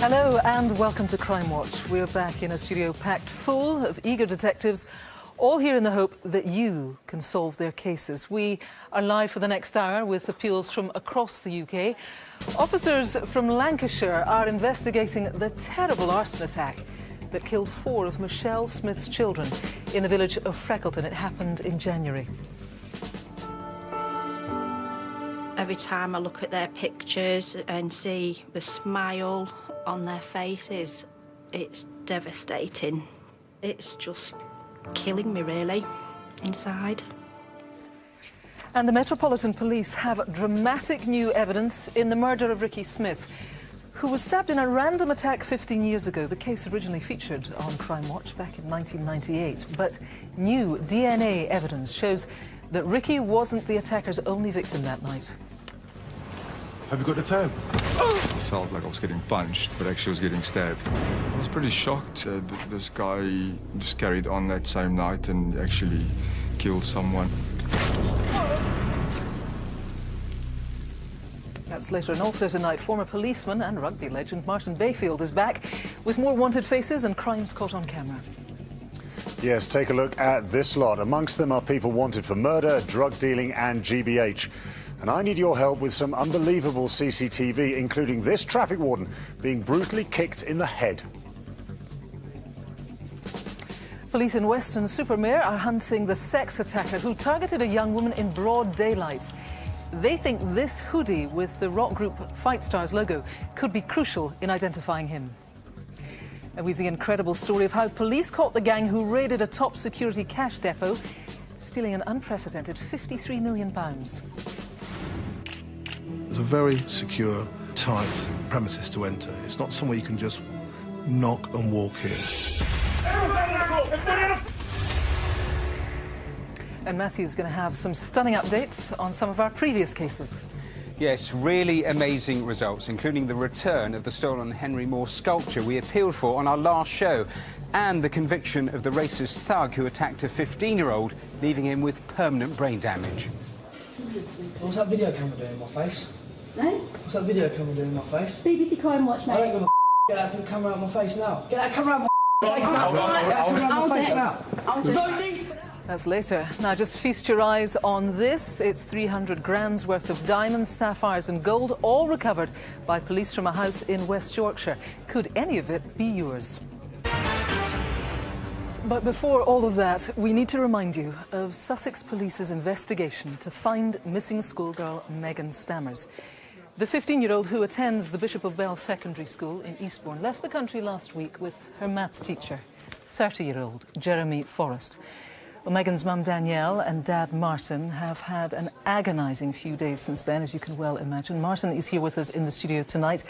Hello and welcome to Crimewatch. We're back in a studio packed full of eager detectives, all here in the hope that you can solve their cases. We are live for the next hour with appeals from across the UK. Officers from Lancashire are investigating the terrible arson attack that killed 4 of Michelle Smith's children in the village of Freckleton. It happened in January. Every time I look at their pictures and see the smile on their faces, it's devastating. It's just killing me, really, inside. And the Metropolitan Police have dramatic new evidence in the murder of Ricky Smith, who was stabbed in a random attack 15 years ago. The case originally featured on Crimewatch back in 1998. But new DNA evidence shows that Ricky wasn't the attacker's only victim that night. Have you got the time? I felt like I was getting punched, but actually I was getting stabbed. I was pretty shocked. This guy just carried on that same night and actually killed someone. That's later. And also tonight, former policeman and rugby legend Martin Bayfield is back with more wanted faces and crimes caught on camera. Yes, take a look at this lot. Amongst them are people wanted for murder, drug dealing and GBH. And I need your help with some unbelievable CCTV, including this traffic warden being brutally kicked in the head. Police in Weston-super-Mare are hunting the sex attacker who targeted a young woman in broad daylight. They think this hoodie with the rock group Fight Stars logo could be crucial in identifying him. And we've the incredible story of how police caught the gang who raided a top security cash depot, stealing an unprecedented £53 million. It's a very secure, tight premises to enter. It's not somewhere you can just knock and walk in. And Matthew's going to have some stunning updates on some of our previous cases. Yes, really amazing results, including the return of the stolen Henry Moore sculpture we appealed for on our last show, and the conviction of the racist thug who attacked a 15-year-old, leaving him with permanent brain damage. What's that video camera doing in my face? No? What's that video camera doing in my face? BBC Crimewatch, mate. I don't give a Get that camera out of my face now. Get that camera out of my face now. Get that camera out of my face now. There's no need for that. That's later. Now, just feast your eyes on this. It's 300 grand's worth of diamonds, sapphires and gold, all recovered by police from a house in West Yorkshire. Could any of it be yours? But before all of that, we need to remind you of Sussex Police's investigation to find missing schoolgirl Megan Stammers. The 15-year-old who attends the Bishop of Bell Secondary School in Eastbourne left the country last week with her maths teacher, 30-year-old Jeremy Forrest. Well, Megan's mum Danielle and dad Martin have had an agonising few days since then, as you can well imagine. Martin is here with us in the studio tonight.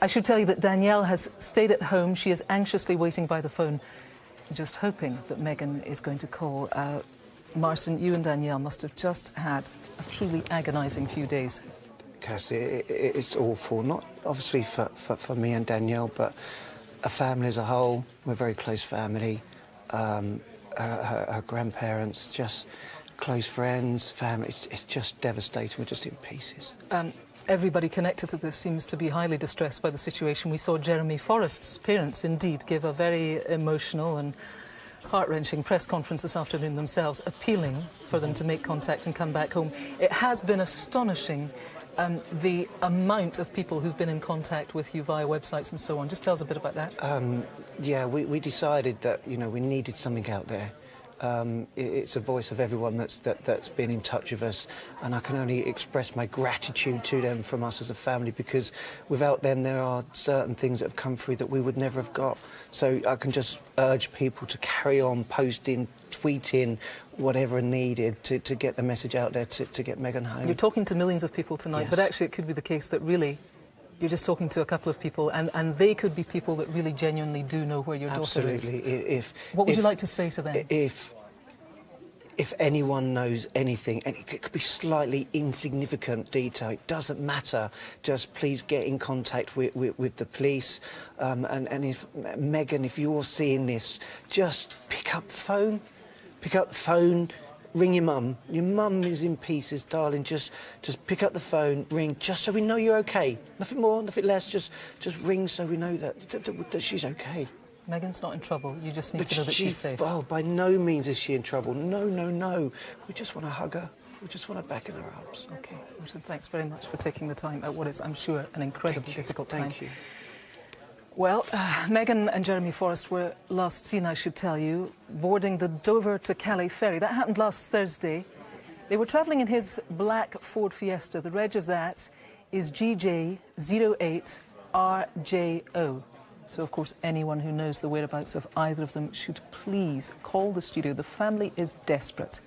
I should tell you that Danielle has stayed at home. She is anxiously waiting by the phone, just hoping that Megan is going to call. Martin, you and Danielle must have just had a truly agonising few days. Cassie, it's awful, not obviously for me and Danielle, but a family as a whole. We're a very close family. Her grandparents, just close friends, family. It's just devastating. We're just in pieces. Everybody connected to this seems to be highly distressed by the situation. We saw Jeremy Forrest's parents, indeed, give a very emotional and heart-wrenching press conference this afternoon themselves, appealing for them to make contact and come back home. It has been astonishing, the amount of people who've been in contact with you via websites and so on. Just tell us a bit about that. Yeah, we decided that, you know, we needed something out there. It's a voice of everyone that's been in touch with us, and I can only express my gratitude to them from us as a family, because without them there are certain things that have come through that we would never have got. So I can just urge people to carry on posting, tweeting, whatever needed to get the message out there to get Megan home. You're talking to millions of people tonight, yes. But actually it could be the case that really you're just talking to a couple of people, and they could be people that really genuinely do know where your daughter is. Absolutely. What would you like to say to them? If anyone knows anything, and it could be slightly insignificant detail, it doesn't matter, just please get in contact with the police. And if, Megan, if you're seeing this, just pick up the phone, ring your mum. Your mum is in pieces, darling. Just pick up the phone, ring, just so we know you're okay. Nothing more, nothing less. Just ring so we know that she's okay. Megan's not in trouble. You just need to know that she's safe. Oh, by no means is she in trouble. No, no, no. We just want to hug her. We just want her back in our arms. OK. Martin, thanks very much for taking the time at what is, I'm sure, an incredibly difficult time. Thank you. Well, Megan and Jeremy Forrest were last seen, I should tell you, boarding the Dover to Calais ferry. That happened last Thursday. They were travelling in his black Ford Fiesta. The reg of that is GJ08RJO. So, of course, anyone who knows the whereabouts of either of them should please call the studio. The family is desperate.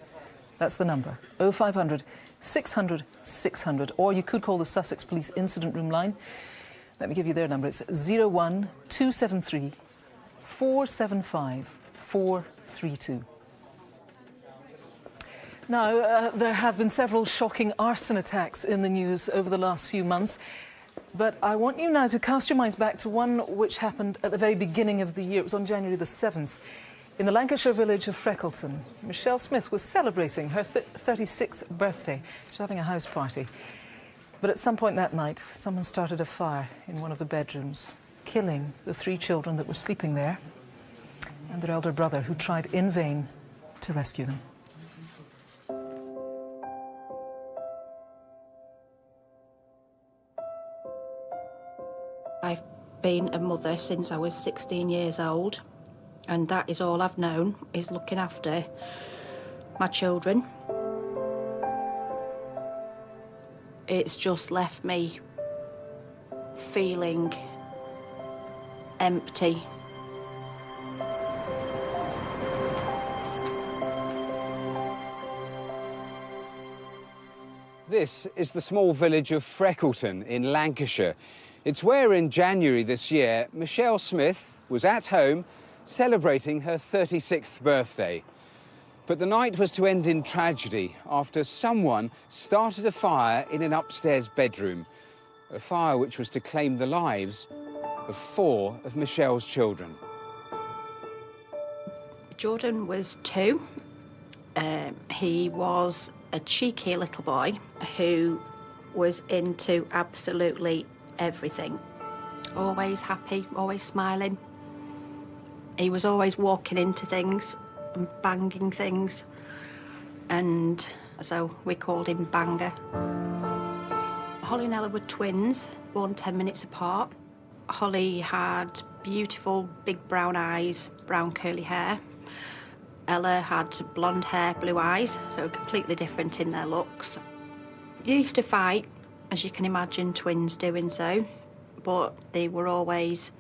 That's the number, 0500 600 600. Or you could call the Sussex Police Incident Room line. Let me give you their number. It's 01273 475 432. Now, there have been several shocking arson attacks in the news over the last few months. But I want you now to cast your minds back to one which happened at the very beginning of the year. It was on January the 7th. In the Lancashire village of Freckleton, Michelle Smith was celebrating her 36th birthday. She was having a house party. But at some point that night, someone started a fire in one of the bedrooms, killing the 3 children that were sleeping there and their elder brother, who tried in vain to rescue them. I've been a mother since I was 16 years old, and that is all I've known, is looking after my children. It's just left me feeling empty. This is the small village of Freckleton in Lancashire. It's where in January this year, Michelle Smith was at home celebrating her 36th birthday. But the night was to end in tragedy after someone started a fire in an upstairs bedroom. A fire which was to claim the lives of 4 of Michelle's children. Jordan was 2. He was a cheeky little boy who was into absolutely everything. Always happy, always smiling. He was always walking into things and banging things, and so we called him Banger. Holly and Ella were twins, born 10 minutes apart. Holly had beautiful big brown eyes, brown curly hair. Ella had blonde hair, blue eyes, so completely different in their looks. They used to fight, as you can imagine twins doing so, but they were always,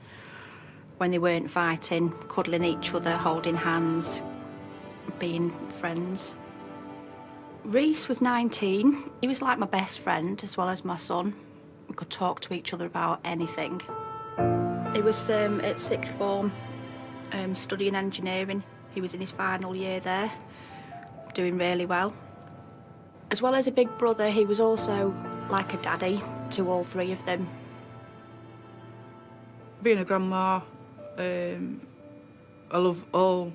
when they weren't fighting, cuddling each other, holding hands, being friends. Reese was 19. He was like my best friend as well as my son. We could talk to each other about anything. He was at 6th form, studying engineering. He was in his final year there, doing really well. As well as a big brother, he was also like a daddy to all 3 of them. Being a grandma, I love all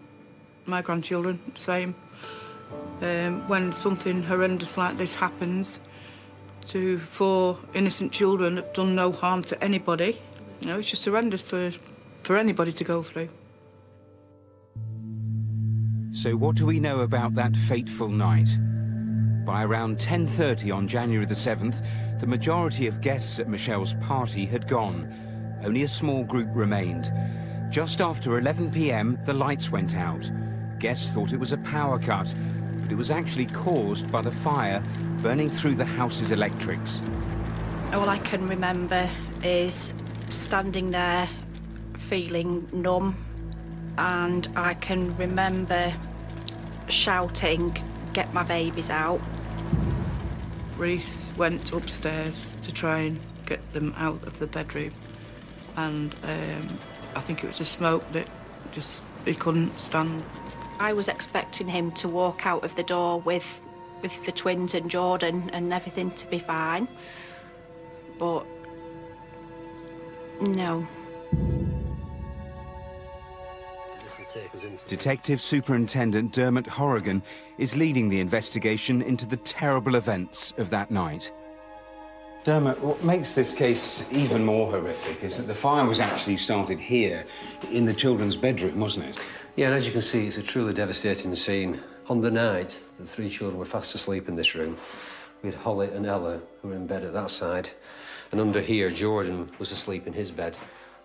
my grandchildren, same. When something horrendous like this happens to 4 innocent children that have done no harm to anybody, you know, it's just horrendous for anybody to go through. So what do we know about that fateful night? By around 10:30 on January the 7th, the majority of guests at Michelle's party had gone. Only a small group remained. Just after 11 p.m, the lights went out. Guests thought it was a power cut, but it was actually caused by the fire burning through the house's electrics. All I can remember is standing there feeling numb, and I can remember shouting, "Get my babies out." Reese went upstairs to try and get them out of the bedroom, and I think it was the smoke that just he couldn't stand. I was expecting him to walk out of the door with the twins and Jordan and everything to be fine, but no. Detective Superintendent Dermot Horrigan is leading the investigation into the terrible events of that night. Dermot, what makes this case even more horrific is that the fire was actually started here, in the children's bedroom, wasn't it? Yeah, and as you can see, it's a truly devastating scene. On the night, the 3 children were fast asleep in this room. We had Holly and Ella, who were in bed at that side. And under here, Jordan was asleep in his bed.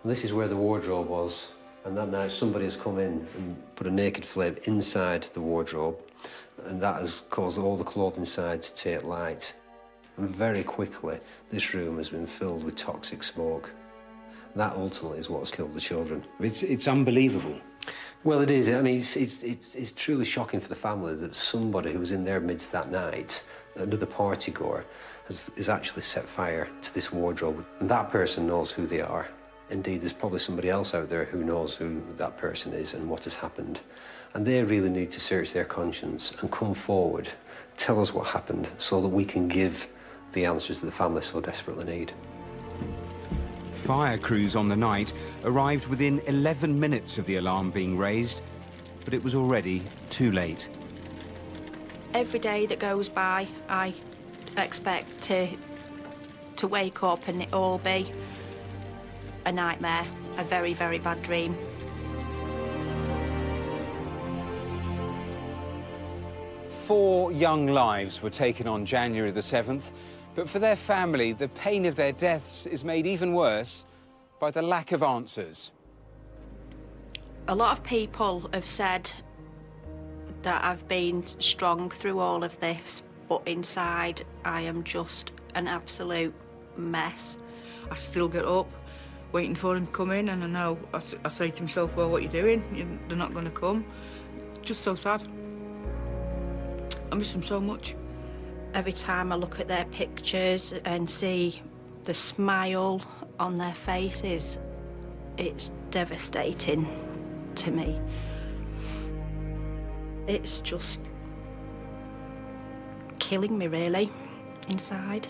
And this is where the wardrobe was. And that night, somebody has come in and put a naked flame inside the wardrobe. And that has caused all the clothing inside to take light. And very quickly, this room has been filled with toxic smoke. That ultimately is what's killed the children. It's unbelievable. Well, it is. I mean, it's truly shocking for the family that somebody who was in their midst that night, another party-goer, has actually set fire to this wardrobe. And that person knows who they are. Indeed, there's probably somebody else out there who knows who that person is and what has happened. And they really need to search their conscience and come forward, tell us what happened, so that we can give the answers that the family so desperately need. Fire crews on the night arrived within 11 minutes of the alarm being raised, but it was already too late. Every day that goes by, I expect to wake up and it all be a nightmare, a very, very bad dream. Four young lives were taken on January the 7th, but for their family, the pain of their deaths is made even worse by the lack of answers. A lot of people have said that I've been strong through all of this, but inside I am just an absolute mess. I still get up, waiting for them to come in, and I know, I say to myself, well, what are you doing? They're not going to come. Just so sad. I miss them so much. Every time I look at their pictures and see the smile on their faces, it's devastating to me. It's just killing me, really, inside.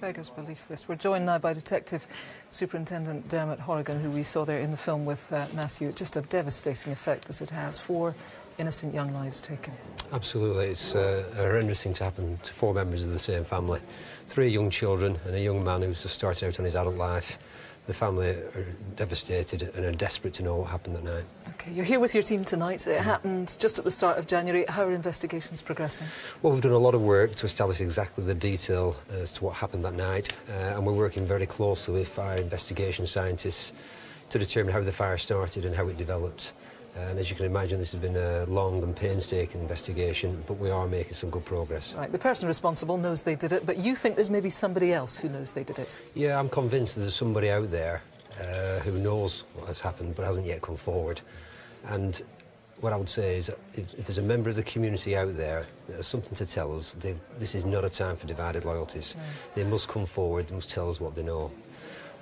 Beggars belief, this. We're joined now by Detective Superintendent Dermot Horrigan, who we saw there in the film with Matthew. Just a devastating effect that it has. 4 innocent young lives taken. Absolutely. It's a horrendous thing to happen to 4 members of the same family. 3 young children and a young man who's just started out on his adult life. The family are devastated and are desperate to know what happened that night. OK, you're here with your team tonight. It happened just at the start of January. How are investigations progressing? Well, we've done a lot of work to establish exactly the detail as to what happened that night, and we're working very closely with fire investigation scientists to determine how the fire started and how it developed. And as you can imagine, this has been a long and painstaking investigation, but we are making some good progress. Right, the person responsible knows they did it, but you think there's maybe somebody else who knows they did it? Yeah, I'm convinced there's somebody out there who knows what has happened but hasn't yet come forward. And what I would say is, if there's a member of the community out there that has something to tell us, this is not a time for divided loyalties. They must come forward, they must tell us what they know.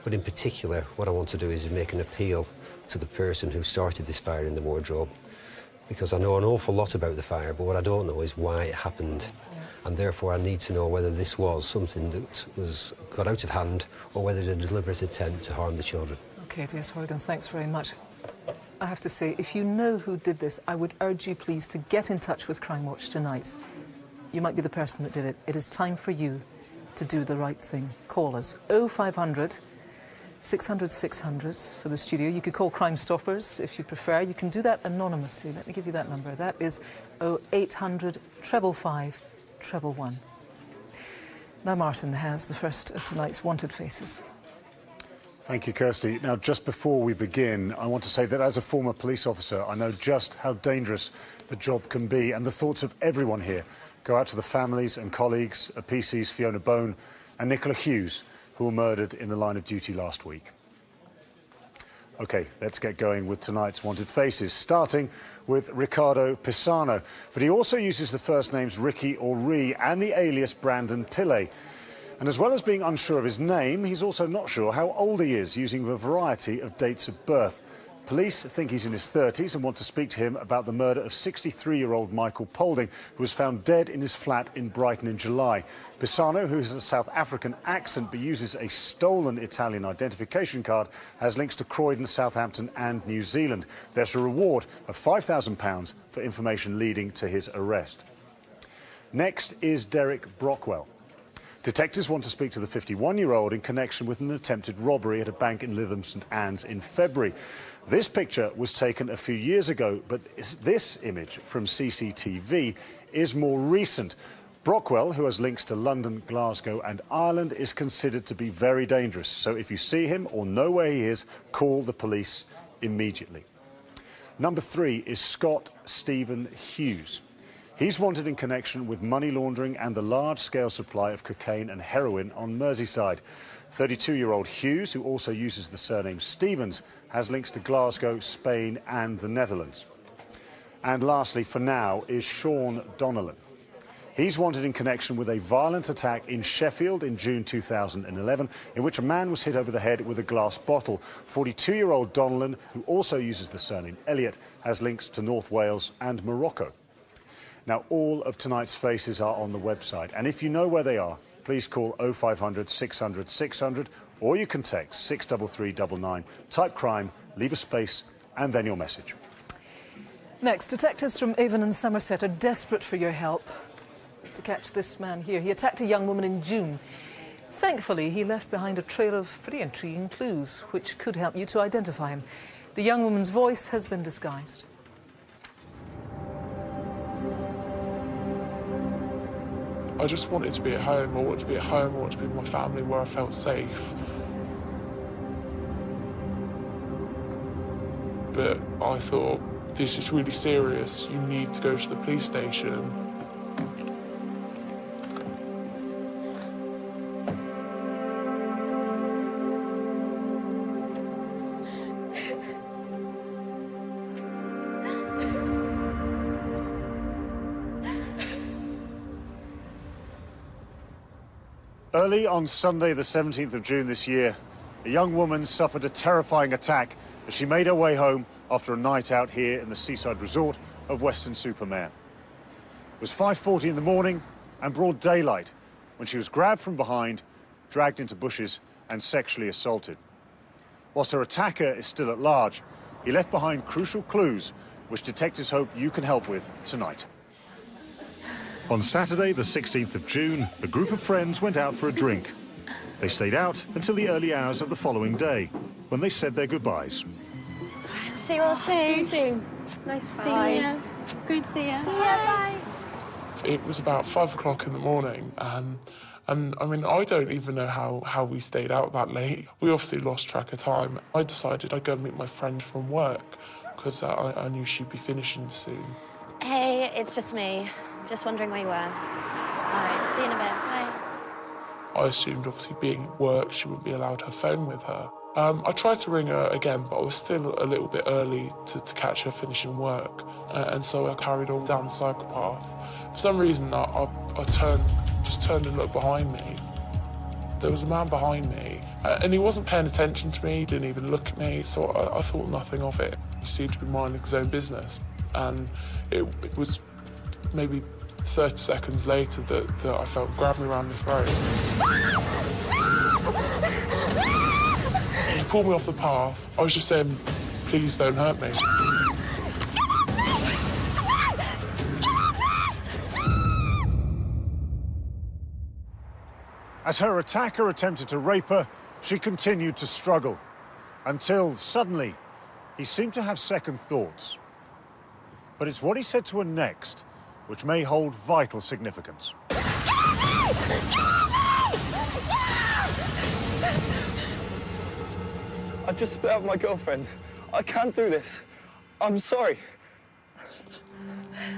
But in particular, what I want to do is make an appeal to the person who started this fire in the wardrobe, because I know an awful lot about the fire, but what I don't know is why it happened. And therefore I need to know whether this was something that got out of hand or whether it was a deliberate attempt to harm the children. OK, DS Horrigan, thanks very much. I have to say, if you know who did this, I would urge you, please, to get in touch with Crimewatch tonight. You might be the person that did it. It is time for you to do the right thing. Call us 0500 600 600 for the studio. You could call Crime Stoppers if you prefer. You can do that anonymously. Let me give you that number. That is 0800 555 111. Now Martin has the first of tonight's Wanted Faces. Thank you, Kirsty. Now, just before we begin, I want to say that as a former police officer, I know just how dangerous the job can be, and the thoughts of everyone here go out to the families and colleagues of PC's Fiona Bone and Nicola Hughes, who were murdered in the line of duty last week. OK, let's get going with tonight's Wanted Faces, starting with Ricardo Pisano. But he also uses the first names Ricky or Ree and the alias Brandon Pillay. And as well as being unsure of his name, he's also not sure how old he is, using a variety of dates of birth. Police think he's in his 30s and want to speak to him about the murder of 63-year-old Michael Polding, who was found dead in his flat in Brighton in July. Pisano, who has a South African accent but uses a stolen Italian identification card, has links to Croydon, Southampton and New Zealand. There's a reward of £5,000 for information leading to his arrest. Next is Derek Brockwell. Detectives want to speak to the 51-year-old in connection with an attempted robbery at a bank in Lytham St Anne's in February. This picture was taken a few years ago, but this image from CCTV is more recent. Brockwell, who has links to London, Glasgow and Ireland, is considered to be very dangerous. So if you see him or know where he is, call the police immediately. Number 3 is Scott Stephen Hughes. He's wanted in connection with money laundering and the large-scale supply of cocaine and heroin on Merseyside. 32-year-old Hughes, who also uses the surname Stevens, has links to Glasgow, Spain and the Netherlands. And lastly, for now, is Sean Donnellan. He's wanted in connection with a violent attack in Sheffield in June 2011, in which a man was hit over the head with a glass bottle. 42-year-old Donnellan, who also uses the surname Elliott, has links to North Wales and Morocco. Now, all of tonight's faces are on the website, and if you know where they are, please call 0500 600 600, or you can text 63399, type crime, leave a space, and then your message. Next, detectives from Avon and Somerset are desperate for your help to catch this man here. He attacked a young woman in June. Thankfully, he left behind a trail of pretty intriguing clues, which could help you to identify him. The young woman's voice has been disguised. I just wanted to be at home. I wanted to be at home. I wanted to be with my family where I felt safe. But I thought, this is really serious. You need to go to the police station. Early on Sunday, the 17th of June this year, a young woman suffered a terrifying attack as she made her way home after a night out here in the seaside resort of Weston-super-Mare. It was 5:40 in the morning and broad daylight when she was grabbed from behind, dragged into bushes and sexually assaulted. Whilst her attacker is still at large, he left behind crucial clues which detectives hope you can help with tonight. On Saturday, the 16th of June, a group of friends went out for a drink. They stayed out until the early hours of the following day, when they said their goodbyes. See you all soon. See you soon. Nice to Bye. see you. Good to see you. See ya, bye. It was about 5 o'clock in the morning, and I mean, I don't even know how we stayed out that late. We obviously lost track of time. I decided I'd go meet my friend from work, because I knew she'd be finishing soon. Hey, it's just me. Just wondering where you were. All right, see you in a bit. Bye. I assumed, obviously, being at work, she wouldn't be allowed her phone with her. I tried to ring her again, but I was still a little bit early to catch her finishing work, and so I carried on down the cycle path. For some reason, I turned and looked behind me. There was a man behind me, and he wasn't paying attention to me, didn't even look at me, so I thought nothing of it. He seemed to be minding his own business, and it was maybe 30 seconds later that I felt grab me around the throat. He pulled me off the path. I was just saying, please don't hurt me. As her attacker attempted to rape her, she continued to struggle, until suddenly he seemed to have second thoughts. But it's what he said to her next which may hold vital significance. I just split up with my girlfriend. I can't do this. I'm sorry.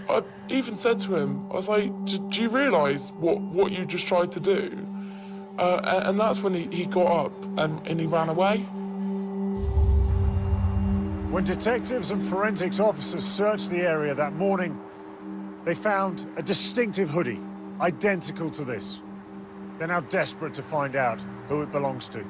I even said to him, I was like, do you realise what you just tried to do? And that's when he got up and he ran away. When detectives and forensics officers searched the area that morning, they found a distinctive hoodie, identical to this. They're now desperate to find out who it belongs to.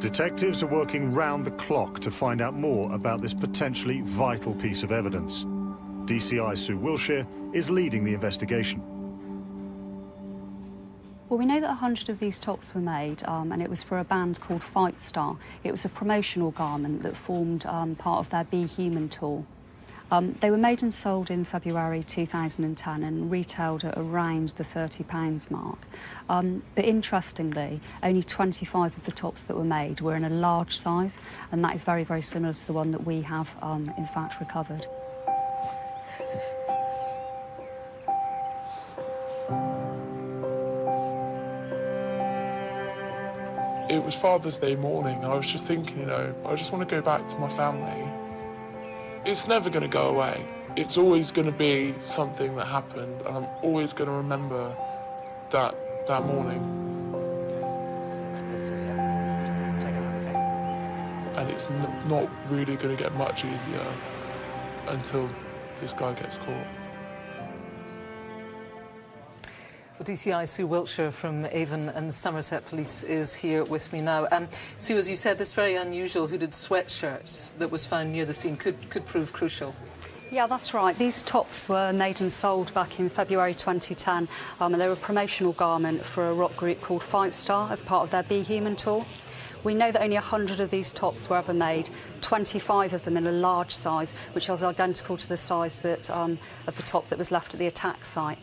Detectives are working round the clock to find out more about this potentially vital piece of evidence. DCI Sue Wilshire is leading the investigation. Well, we know that 100 of these tops were made, and it was for a band called Fight Star. It was a promotional garment that formed part of their Be Human tour. They were made and sold in February 2010 and retailed at around the £30 mark. But interestingly, only 25 of the tops that were made were in a large size, and that is very, very similar to the one that we have, in fact, recovered. It was Father's Day morning. I was just thinking, you know, I just want to go back to my family. It's never going to go away. It's always going to be something that happened, and I'm always going to remember that morning. And it's not really going to get much easier until this guy gets caught. Well, DCI Sue Wiltshire from Avon and Somerset Police is here with me now. Sue, as you said, this very unusual hooded sweatshirt that was found near the scene could prove crucial. Yeah, that's right. These tops were made and sold back in February 2010, and they were a promotional garment for a rock group called Fight Star as part of their Be Human tour. We know that only 100 of these tops were ever made, 25 of them in a large size, which was identical to the size that, of the top that was left at the attack site.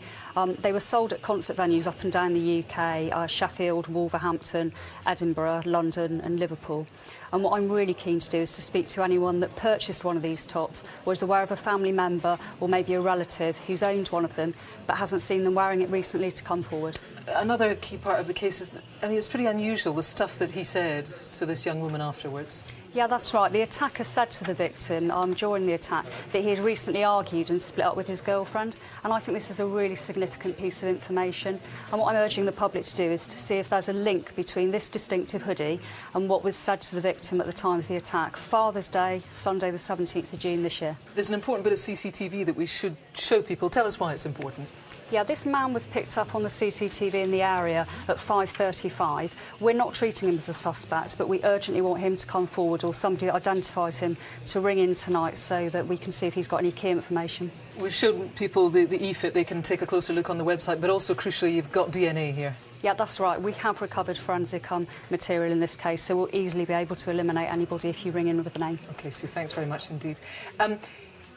They were sold at concert venues up and down the UK, Sheffield, Wolverhampton, Edinburgh, London and Liverpool. And what I'm really keen to do is to speak to anyone that purchased one of these tops or is aware of a family member or maybe a relative who's owned one of them but hasn't seen them wearing it recently to come forward. Another key part of the case is that, I mean, it's pretty unusual, the stuff that he said to this young woman afterwards. Yeah, that's right. The attacker said to the victim during the attack that he had recently argued and split up with his girlfriend, and I think this is a really significant piece of information. And what I'm urging the public to do is to see if there's a link between this distinctive hoodie and what was said to the victim at the time of the attack. Father's Day, Sunday the 17th of June this year. There's an important bit of CCTV that we should show people. Tell us why it's important. Yeah, this man was picked up on the CCTV in the area at 5:35. We're not treating him as a suspect, but we urgently want him to come forward or somebody that identifies him to ring in tonight so that we can see if he's got any key information. We've shown people the EFIT, they can take a closer look on the website, but also crucially you've got DNA here. Yeah, that's right. We have recovered forensic material in this case, so we'll easily be able to eliminate anybody if you ring in with a name. OK, Sue, thanks very much indeed.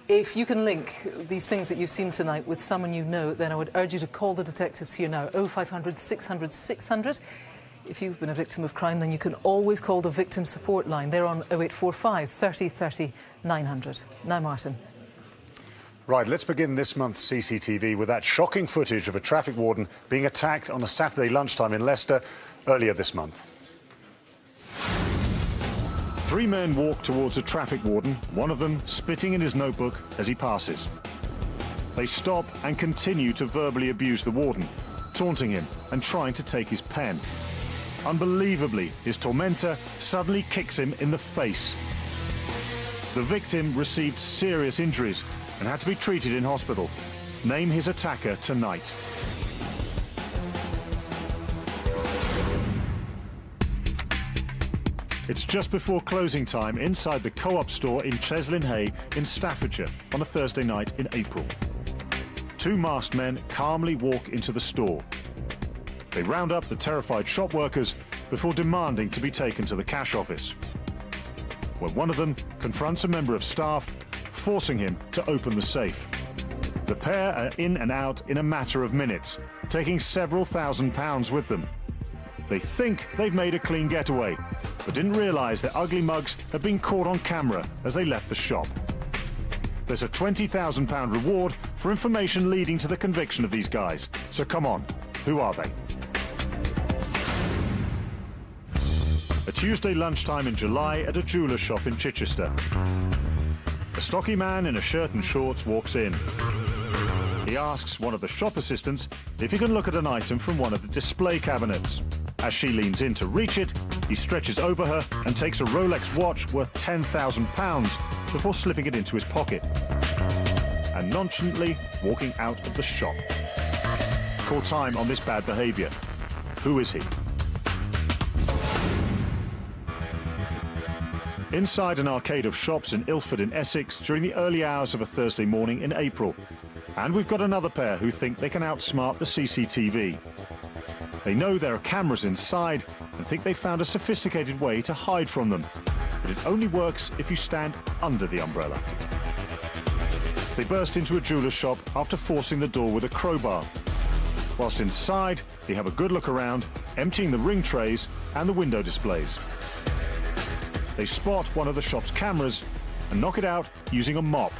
If you can link these things that you've seen tonight with someone you know, then I would urge you to call the detectives here now, 0500 600 600. If you've been a victim of crime, then you can always call the victim support line. They're on 0845 30 30 900. Now, Martin. Right, let's begin this month's CCTV with that shocking footage of a traffic warden being attacked on a Saturday lunchtime in Leicester earlier this month. Three men walk towards a traffic warden, one of them spitting in his notebook as he passes. They stop and continue to verbally abuse the warden, taunting him and trying to take his pen. Unbelievably, his tormentor suddenly kicks him in the face. The victim received serious injuries and had to be treated in hospital. Name his attacker tonight. It's just before closing time inside the Co-op store in Cheslin Hay in Staffordshire on a Thursday night in April. Two masked men calmly walk into the store. They round up the terrified shop workers before demanding to be taken to the cash office, where one of them confronts a member of staff, forcing him to open the safe. The pair are in and out in a matter of minutes, taking several £1,000s with them. They think they've made a clean getaway, but didn't realise their ugly mugs had been caught on camera as they left the shop. There's a £20,000 reward for information leading to the conviction of these guys. So come on, who are they? A Tuesday lunchtime in July at a jeweller shop in Chichester. A stocky man in a shirt and shorts walks in. He asks one of the shop assistants if he can look at an item from one of the display cabinets. As she leans in to reach it, he stretches over her and takes a Rolex watch worth £10,000 before slipping it into his pocket and nonchalantly walking out of the shop. Call time on this bad behaviour. Who is he? inside an arcade of shops in Ilford in Essex during the early hours of a Thursday morning in April. And we've got another pair who think they can outsmart the CCTV. They know there are cameras inside and think they found a sophisticated way to hide from them. But it only works if you stand under the umbrella. They burst into a jeweller's shop after forcing the door with a crowbar. Whilst inside, they have a good look around, emptying the ring trays and the window displays. They spot one of the shop's cameras and knock it out using a mop.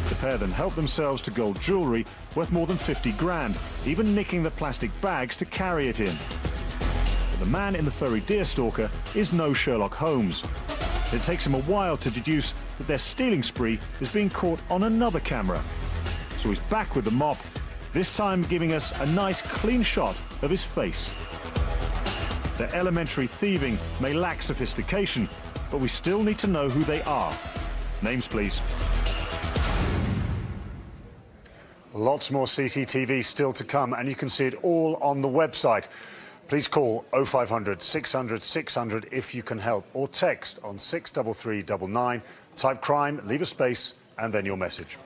The pair then help themselves to gold jewellery worth more than 50 grand, even nicking the plastic bags to carry it in. But the man in the furry deerstalker is no Sherlock Holmes, as it takes him a while to deduce that their stealing spree is being caught on another camera. So he's back with the mop, this time giving us a nice clean shot of his face. Their elementary thieving may lack sophistication, but we still need to know who they are. Names, please. Lots more CCTV still to come, and you can see it all on the website. Please call 0500 600 600 if you can help, or text on 63399. Type crime, leave a space, and then your message.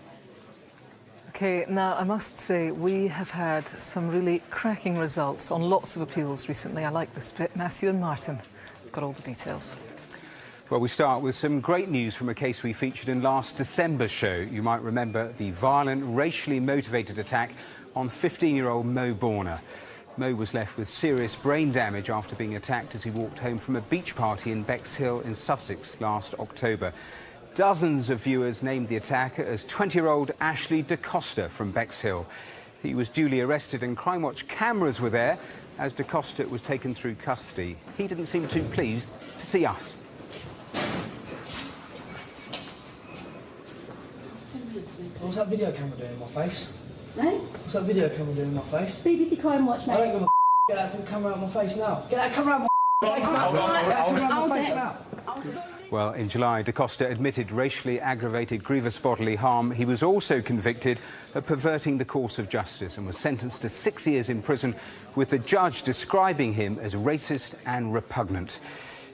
OK, now I must say we have had some really cracking results on lots of appeals recently. I like this bit. Matthew and Martin have got all the details. Well, we start with some great news from a case we featured in last December's show. You might remember the violent, racially motivated attack on 15-year-old Mo Borner. Mo was left with serious brain damage after being attacked as he walked home from a beach party in Bexhill in Sussex last October. Dozens of viewers named the attacker as 20-year-old Ashley DaCosta from Bexhill. He was duly arrested and Crimewatch cameras were there as DaCosta was taken through custody. He didn't seem too pleased to see us. What's that video camera doing in my face? No? What's that video camera doing in my face? BBC Crimewatch, mate. I don't give a Get that camera out of my face now. Get that camera out of my face now. Get that camera out of my face now. Well, in July, DaCosta admitted racially aggravated grievous bodily harm. He was also convicted of perverting the course of justice and was sentenced to 6 years in prison, with the judge describing him as racist and repugnant.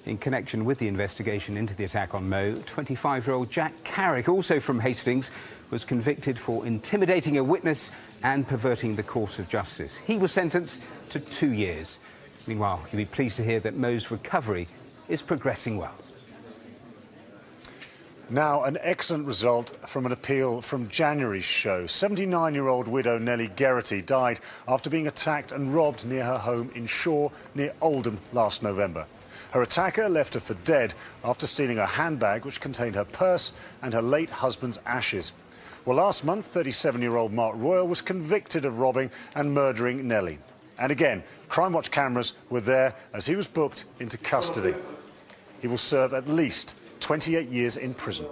In connection with the investigation into the attack on Mo, 25-year-old Jack Carrick, also from Hastings, was convicted for intimidating a witness and perverting the course of justice. He was sentenced to 2 years. Meanwhile, you'll be pleased to hear that Mo's recovery is progressing well. Now, an excellent result from an appeal from January's show. 79-year-old widow Nellie Geraghty died after being attacked and robbed near her home in Shaw, near Oldham, last November. Her attacker left her for dead after stealing her handbag, which contained her purse and her late husband's ashes. Well, last month, 37-year-old Mark Royal was convicted of robbing and murdering Nellie. And again, Crimewatch cameras were there as he was booked into custody. He will serve at least 28 years in prison.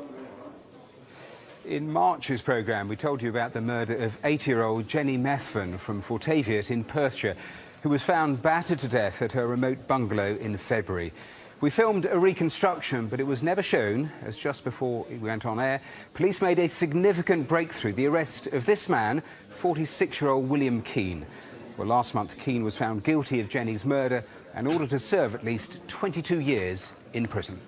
In March's programme, we told you about the murder of 80-year-old Jenny Methven from Fortaviot in Perthshire, who was found battered to death at her remote bungalow in February. We filmed a reconstruction, but it was never shown, as just before it went on air, police made a significant breakthrough, the arrest of this man, 46-year-old William Keane. Well, last month, Keane was found guilty of Jenny's murder and ordered to serve at least 22 years in prison.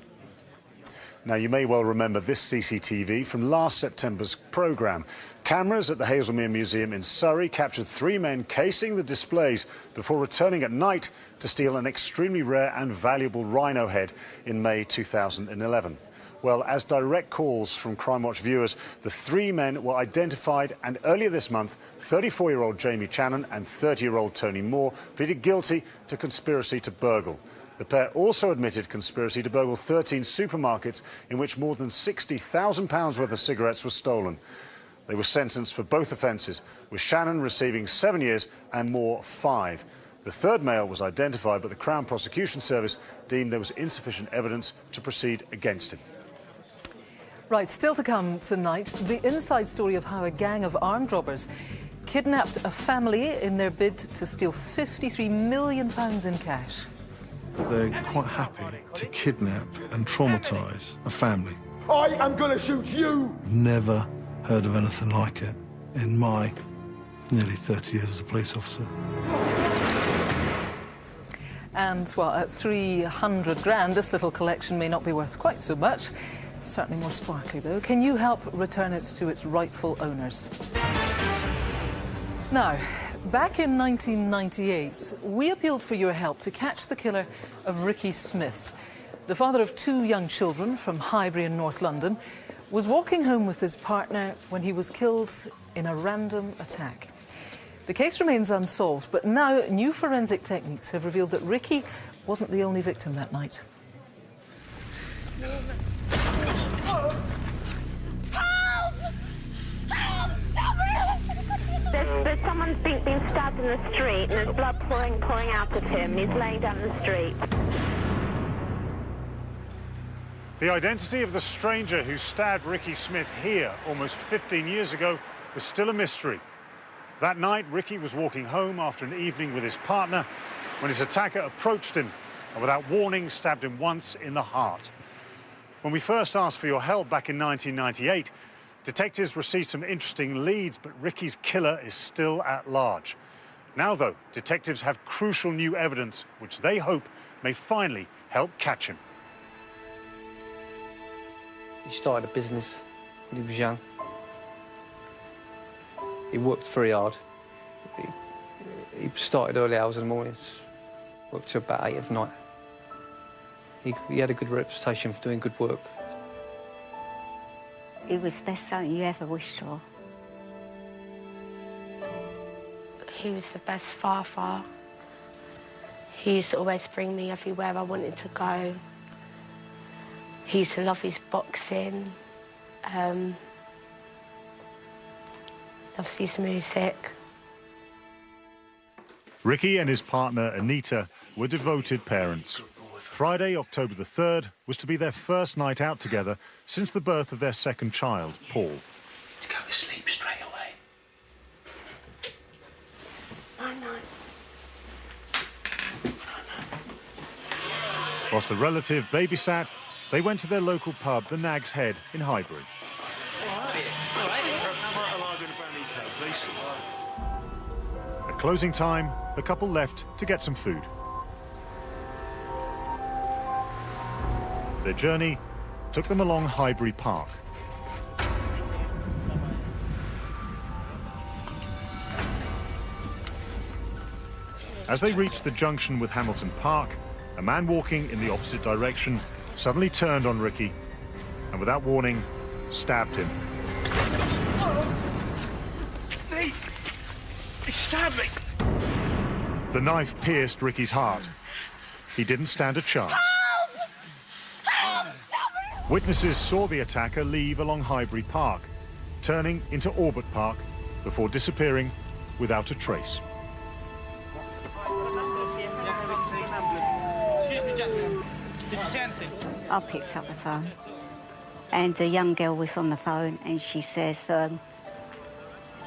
Now, you may well remember this CCTV from last September's programme. Cameras at the Haslemere Museum in Surrey captured 3 men casing the displays before returning at night to steal an extremely rare and valuable rhino head in May 2011. Well, as direct calls from Crimewatch viewers, the 3 men were identified, and earlier this month, 34-year-old Jamie Channon and 30-year-old Tony Moore pleaded guilty to conspiracy to burgle. The pair also admitted conspiracy to burgle 13 supermarkets in which more than £60,000 worth of cigarettes were stolen. They were sentenced for both offences, with Shannon receiving 7 years and Moore 5. The third male was identified, but the Crown Prosecution Service deemed there was insufficient evidence to proceed against him. Right, still to come tonight, the inside story of how a gang of armed robbers kidnapped a family in their bid to steal £53 million in cash. They're quite happy to kidnap and traumatise a family. I am going to shoot you! I've never heard of anything like it in my nearly 30 years as a police officer. And, well, at 300 grand, this little collection may not be worth quite so much. Certainly more sparkly, though. Can you help return it to its rightful owners? Now, back in 1998, we appealed for your help to catch the killer of Ricky Smith. The father of 2 young children from Highbury in North London was walking home with his partner when he was killed in a random attack. The case remains unsolved, but now new forensic techniques have revealed that Ricky wasn't the only victim that night. Help! Help! Stop it! There's someone being stabbed in the street and there's blood pouring out of him. He's laying down in the street. The identity of the stranger who stabbed Ricky Smith here almost 15 years ago is still a mystery. That night, Ricky was walking home after an evening with his partner when his attacker approached him and without warning stabbed him once in the heart. When we first asked for your help back in 1998, detectives received some interesting leads, but Ricky's killer is still at large. Now, though, detectives have crucial new evidence which they hope may finally help catch him. He started a business when he was young. He worked very hard. He started early hours in the mornings, worked till about 8 at night. He had a good reputation for doing good work. He was the best son you ever wished for. He was the best father. He used to always bring me everywhere I wanted to go. He used to love his boxing. Loves his music. Ricky and his partner, Anita, were devoted parents. Friday, October the 3rd, was to be their first night out together since the birth of their second child, Paul. To go to sleep straight away. Whilst a relative babysat, they went to their local pub, the Nag's Head, in Highbury. At closing time, the couple left to get some food. Their journey took them along Highbury Park. As they reached the junction with Hamilton Park, a man walking in the opposite direction suddenly turned on Ricky and, without warning, stabbed him. He stabbed me! The knife pierced Ricky's heart. He didn't stand a chance. Help! Help! Stop it! Witnesses saw the attacker leave along Highbury Park, turning into Orbit Park before disappearing without a trace. Did you say anything? I picked up the phone, and a young girl was on the phone, and she says,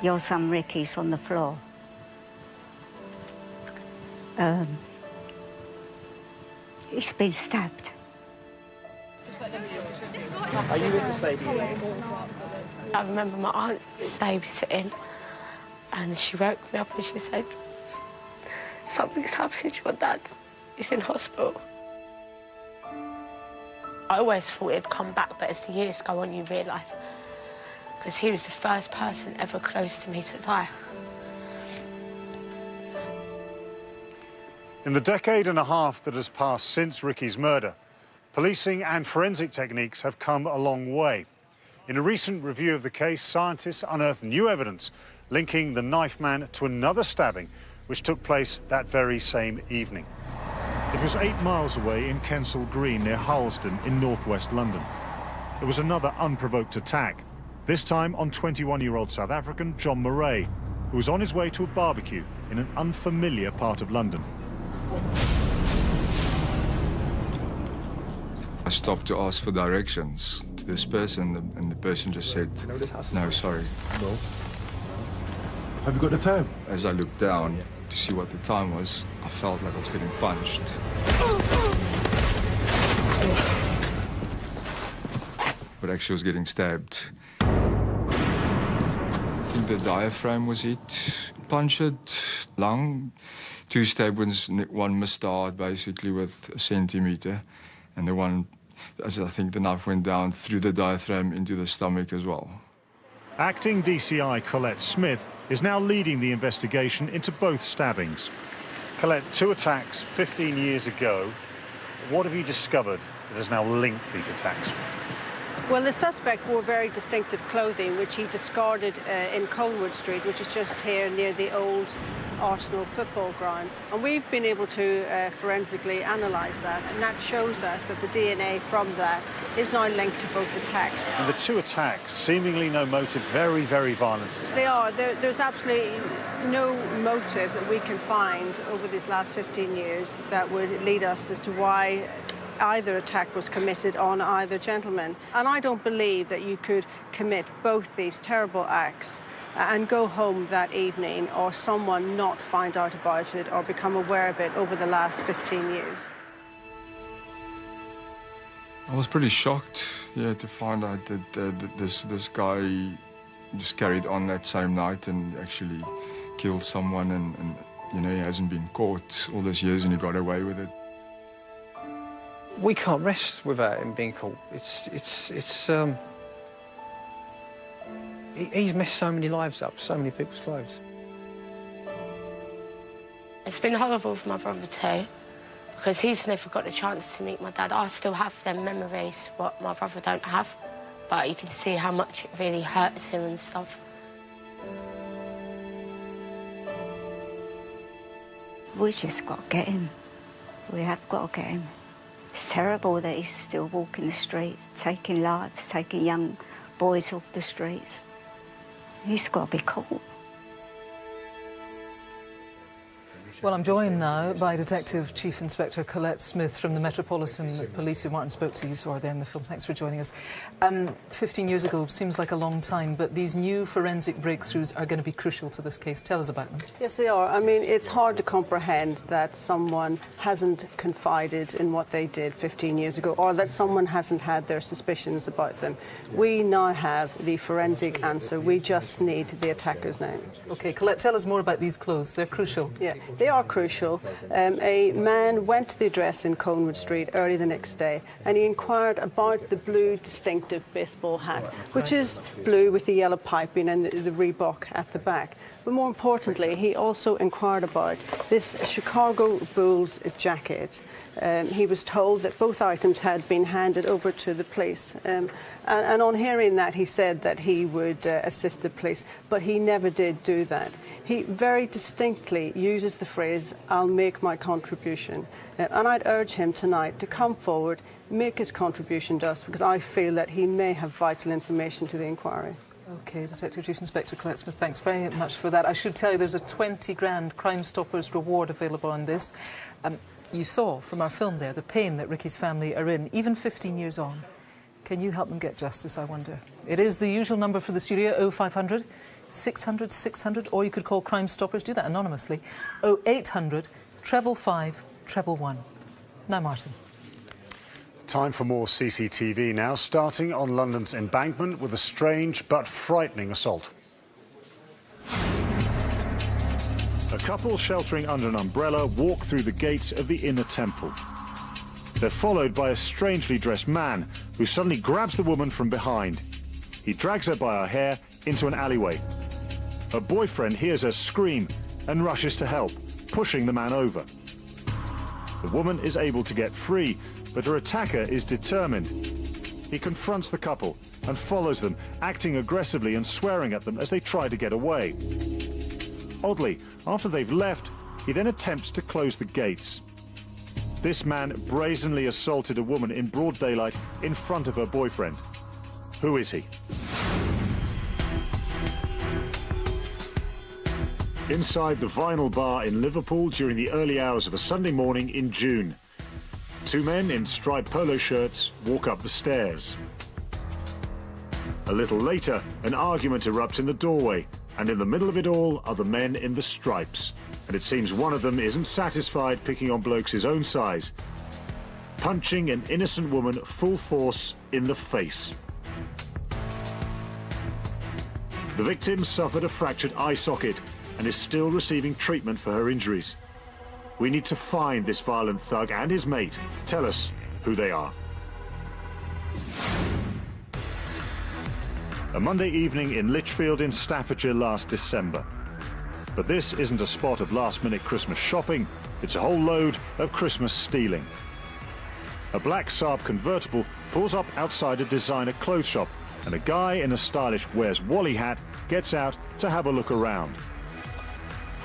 your son Ricky's on the floor. He's been stabbed. Are you with this lady? I remember my aunt was babysitting and she woke me up and she said, something's happened to your dad. He's in hospital. I always thought he'd come back, but as the years go on, you realise, because he was the first person ever close to me to die. In the decade and a half that has passed since Ricky's murder, policing and forensic techniques have come a long way. In a recent review of the case, scientists unearthed new evidence linking the knife man to another stabbing, which took place that very same evening. It was 8 miles away in Kensal Green near Harlesden in northwest London. There was another unprovoked attack, this time on 21-year-old South African John Murray, who was on his way to a barbecue in an unfamiliar part of London. I stopped to ask for directions to this person, and the person just said, no, sorry. No. Have you got the time? As I looked down to see what the time was, I felt like I was getting punched. But actually I was getting stabbed. I think the diaphragm was hit, punctured long. 2 stab wounds, one missed the heart basically with a centimetre, and the one, as I think the knife went down through the diaphragm into the stomach as well. Acting DCI Colette Smith is now leading the investigation into both stabbings. Colette, 2 attacks 15 years ago. What have you discovered that has now linked these attacks? Well, the suspect wore very distinctive clothing, which he discarded in Colwood Street, which is just here near the old Arsenal football ground. And we've been able to forensically analyse that, and that shows us that the DNA from that is now linked to both attacks. And the 2 attacks, seemingly no motive, very, very violent. They are. There's absolutely no motive that we can find over these last 15 years that would lead us as to why either attack was committed on either gentleman. And I don't believe that you could commit both these terrible acts and go home that evening, or someone not find out about it or become aware of it over the last 15 years. I was pretty shocked, yeah, to find out that this guy just carried on that same night and actually killed someone, and you know, he hasn't been caught all these years and he got away with it. We can't rest without him being caught. He's messed so many lives up, so many people's lives. It's been horrible for my brother too, because he's never got the chance to meet my dad. I still have them memories, what my brother don't have, but you can see how much it really hurts him and stuff. We just got to get him. We have got to get him. It's terrible that he's still walking the streets, taking lives, taking young boys off the streets. He's got to be caught. Well, I'm joined now by Detective Chief Inspector Colette Smith from the Metropolitan Police, who Martin spoke to. You saw her there in the film. Thanks for joining us. 15 years ago seems like a long time, but these new forensic breakthroughs are going to be crucial to this case. Tell us about them. Yes, they are. I mean, it's hard to comprehend that someone hasn't confided in what they did 15 years ago, or that someone hasn't had their suspicions about them. We now have the forensic answer. We just need the attacker's name. OK, Colette, tell us more about these clothes. They're crucial. Yeah, they are crucial. A man went to the address in Colwood Street early the next day, and he inquired about the blue distinctive baseball hat, which is blue with the yellow piping and the Reebok at the back. But more importantly, he also inquired about this Chicago Bulls jacket. He was told that both items had been handed over to the police. And on hearing that, he said that he would assist the police, but he never did do that. He very distinctly uses the phrase, "I'll make my contribution." And I'd urge him tonight to come forward, make his contribution to us, because I feel that he may have vital information to the inquiry. OK, Detective Chief Inspector Colette Smith, thanks very much for that. I should tell you there's a 20 grand Crime Stoppers reward available on this. You saw from our film there the pain that Ricky's family are in, even 15 years on. Can you help them get justice, I wonder? It is the usual number for the studio, 0500 600 600, or you could call Crime Stoppers, do that anonymously, 0800 555 111. Now, Martin. Time for more CCTV now, starting on London's Embankment with a strange but frightening assault. A couple sheltering under an umbrella walk through the gates of the inner temple. They're followed by a strangely dressed man who suddenly grabs the woman from behind. He drags her by her hair into an alleyway. Her boyfriend hears her scream and rushes to help, pushing the man over. The woman is able to get free, but her attacker is determined. He confronts the couple and follows them, acting aggressively and swearing at them as they try to get away. Oddly, after they've left, he then attempts to close the gates. This man brazenly assaulted a woman in broad daylight in front of her boyfriend. Who is he? Inside the Vinyl Bar in Liverpool during the early hours of a Sunday morning in June. 2 men in striped polo shirts walk up the stairs. A little later, an argument erupts in the doorway, and in the middle of it all are the men in the stripes. And it seems one of them isn't satisfied picking on blokes his own size, punching an innocent woman full force in the face. The victim suffered a fractured eye socket and is still receiving treatment for her injuries. We need to find this violent thug and his mate. Tell us who they are. A Monday evening in Lichfield in Staffordshire last December. But this isn't a spot of last-minute Christmas shopping, it's a whole load of Christmas stealing. A black Saab convertible pulls up outside a designer clothes shop, and a guy in a stylish Where's Wally hat gets out to have a look around.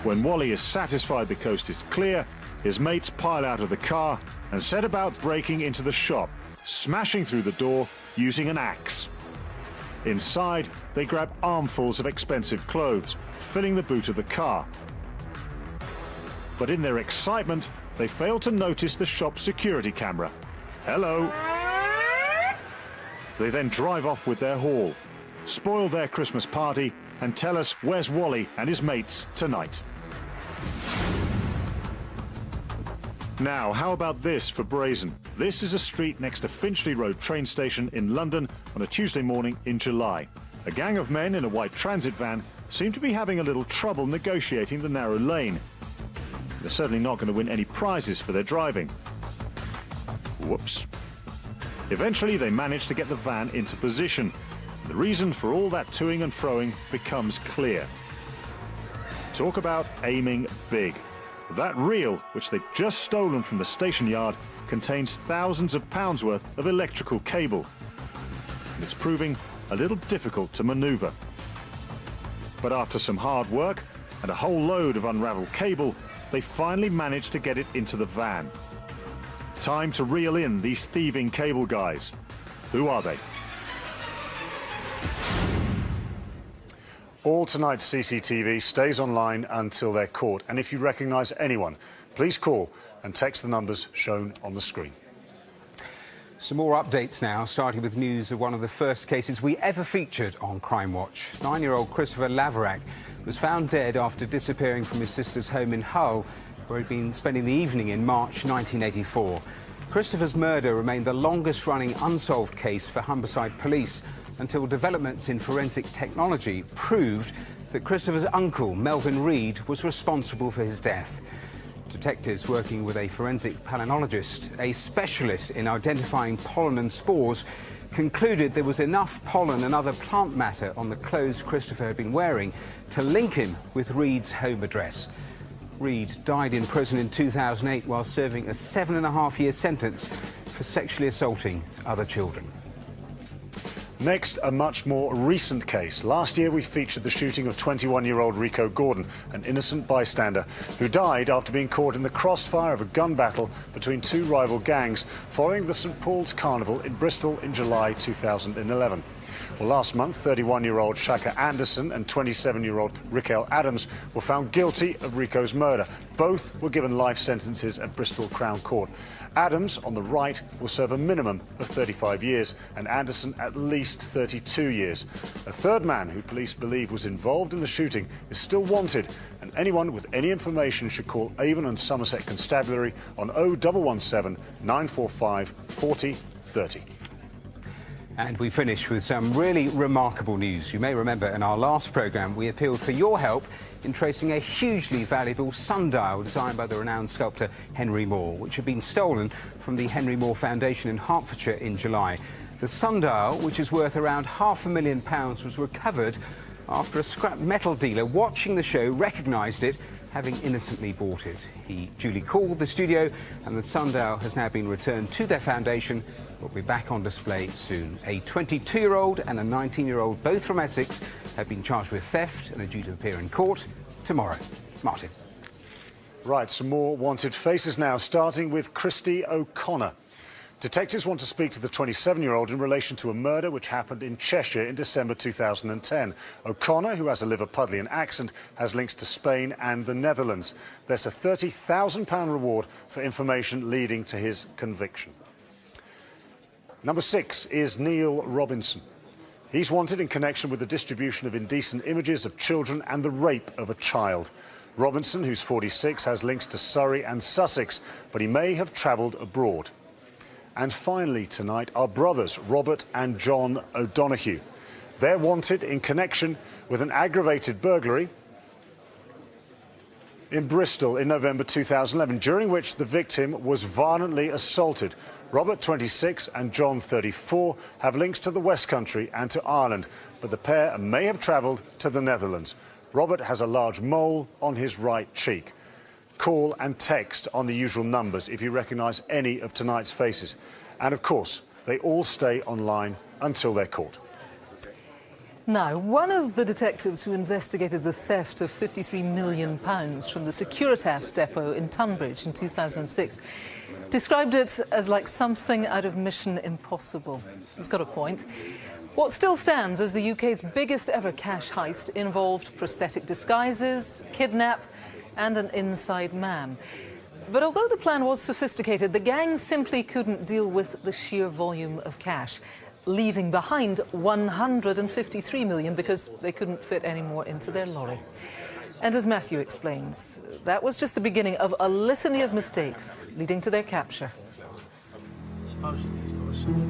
When Wally is satisfied the coast is clear, his mates pile out of the car and set about breaking into the shop, smashing through the door using an axe. Inside, they grab armfuls of expensive clothes, filling the boot of the car. But in their excitement, they fail to notice the shop's security camera. Hello. They then drive off with their haul, spoil their Christmas party, and tell us where's Wally and his mates tonight. Now, how about this for brazen? This is a street next to Finchley Road train station in London on a Tuesday morning in July. A gang of men in a white transit van seem to be having a little trouble negotiating the narrow lane. They're certainly not going to win any prizes for their driving. Whoops. Eventually, they manage to get the van into position. The reason for all that toing and froing becomes clear. Talk about aiming big. That reel, which they've just stolen from the station yard, contains thousands of pounds worth of electrical cable. And it's proving a little difficult to maneuver. But after some hard work and a whole load of unraveled cable, they finally managed to get it into the van. Time to reel in these thieving cable guys. Who are they? All tonight's CCTV stays online until they're caught. And if you recognise anyone, please call and text the numbers shown on the screen. Some more updates now, starting with news of one of the first cases we ever featured on Crimewatch. 9-year-old Christopher Laverack was found dead after disappearing from his sister's home in Hull, where he'd been spending the evening in March 1984. Christopher's murder remained the longest-running unsolved case for Humberside Police until developments in forensic technology proved that Christopher's uncle, Melvin Reed, was responsible for his death. Detectives working with a forensic palynologist, a specialist in identifying pollen and spores, concluded there was enough pollen and other plant matter on the clothes Christopher had been wearing to link him with Reed's home address. Reed died in prison in 2008 while serving a 7.5-year sentence for sexually assaulting other children. Next, a much more recent case. Last year, we featured the shooting of 21-year-old Rico Gordon, an innocent bystander who died after being caught in the crossfire of a gun battle between two rival gangs following the St Paul's Carnival in Bristol in July 2011. Well, last month, 31-year-old Shaka Anderson and 27-year-old Raquel Adams were found guilty of Rico's murder. Both were given life sentences at Bristol Crown Court. Adams, on the right, will serve a minimum of 35 years, and Anderson at least 32 years. A third man who police believe was involved in the shooting is still wanted, and anyone with any information should call Avon and Somerset Constabulary on 0117 945 40 30. And we finish with some really remarkable news. You may remember in our last programme we appealed for your help in tracing a hugely valuable sundial designed by the renowned sculptor Henry Moore, which had been stolen from the Henry Moore Foundation in Hertfordshire in July. The sundial, which is worth around £500,000, was recovered after a scrap metal dealer watching the show recognised it, having innocently bought it. He duly called the studio, and the sundial has now been returned to their foundation. Will be back on display soon. A 22-year-old and a 19-year-old, both from Essex, have been charged with theft and are due to appear in court tomorrow. Martin. Right, some more wanted faces now, starting with Christy O'Connor. Detectives want to speak to the 27-year-old in relation to a murder which happened in Cheshire in December 2010. O'Connor, who has a Liverpudlian accent, has links to Spain and the Netherlands. There's a £30,000 reward for information leading to his conviction. Number 6 is Neil Robinson. He's wanted in connection with the distribution of indecent images of children and the rape of a child. Robinson, who's 46, has links to Surrey and Sussex, but he may have travelled abroad. And finally tonight are brothers Robert and John O'Donoghue. They're wanted in connection with an aggravated burglary in Bristol in November 2011, during which the victim was violently assaulted. Robert, 26, and John, 34, have links to the West Country and to Ireland, but the pair may have travelled to the Netherlands. Robert has a large mole on his right cheek. Call and text on the usual numbers if you recognise any of tonight's faces. And of course, they all stay online until they're caught. Now, one of the detectives who investigated the theft of £53 million from the Securitas depot in Tunbridge in 2006 described it as like something out of Mission Impossible. He's got a point. What still stands as the UK's biggest ever cash heist involved prosthetic disguises, kidnap, and an inside man. But although the plan was sophisticated, the gang simply couldn't deal with the sheer volume of cash, leaving behind 153 million because they couldn't fit any more into their lorry. And as Matthew explains, that was just the beginning of a litany of mistakes leading to their capture.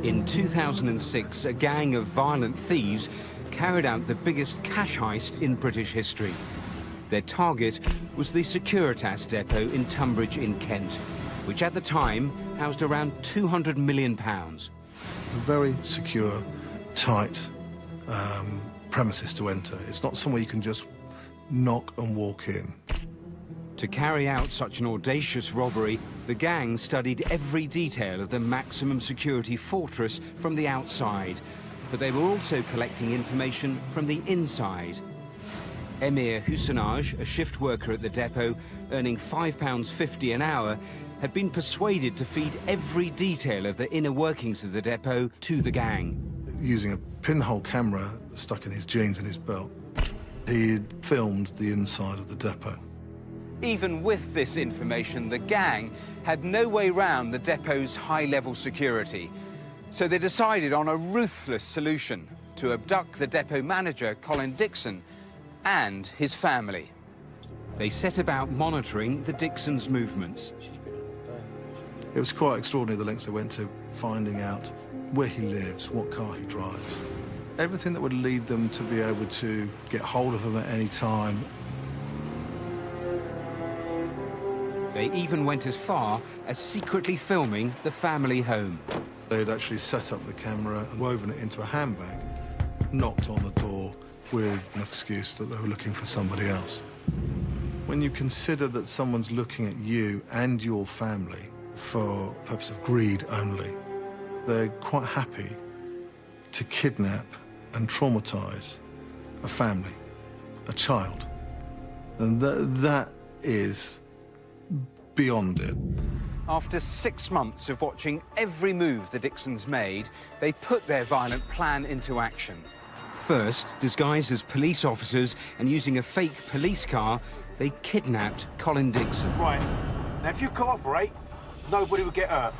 In 2006, a gang of violent thieves carried out the biggest cash heist in British history. Their target was the Securitas depot in Tunbridge in Kent, which at the time housed around £200 million. It's a very secure, tight premises to enter. It's not somewhere you can just knock and walk in. To carry out such an audacious robbery, the gang studied every detail of the maximum security fortress from the outside, but they were also collecting information from the inside. Emir Husanaj, a shift worker at the depot, earning £5.50 an hour, had been persuaded to feed every detail of the inner workings of the depot to the gang. Using a pinhole camera stuck in his jeans and his belt, he had filmed the inside of the depot. Even with this information, the gang had no way round the depot's high-level security. So they decided on a ruthless solution: to abduct the depot manager, Colin Dixon, and his family. They set about monitoring the Dixons' movements. It was quite extraordinary, the lengths they went to, finding out where he lives, what car he drives. Everything that would lead them to be able to get hold of him at any time. They even went as far as secretly filming the family home. They had actually set up the camera and woven it into a handbag, knocked on the door with an excuse that they were looking for somebody else. When you consider that someone's looking at you and your family for purpose of greed only, they're quite happy to kidnap and traumatise a family, a child. And that is beyond it. After 6 months of watching every move the Dixons made, they put their violent plan into action. First, disguised as police officers and using a fake police car, they kidnapped Colin Dixon. Right. Now, if you cooperate, nobody will get hurt.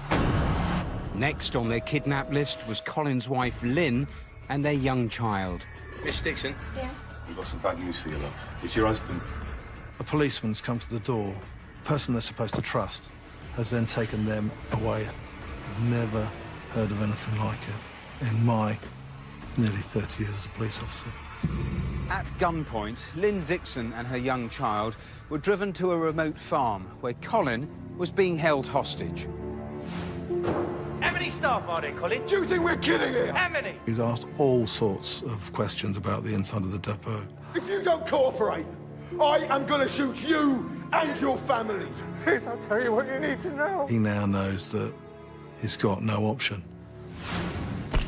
Next on their kidnap list was Colin's wife, Lynn, and their young child. Miss Dixon? Yes? We've got some bad news for you, love. It's your husband. A policeman's come to the door. The person they're supposed to trust has then taken them away. I've never heard of anything like it in my nearly 30 years as a police officer. At gunpoint, Lynn Dixon and her young child were driven to a remote farm where Colin was being held hostage. How many staff are there, Colin? Do you think we're kidding here? How many? He's asked all sorts of questions about the inside of the depot. If you don't cooperate, I am going to shoot you and your family. Please, I'll tell you what you need to know. He now knows that he's got no option.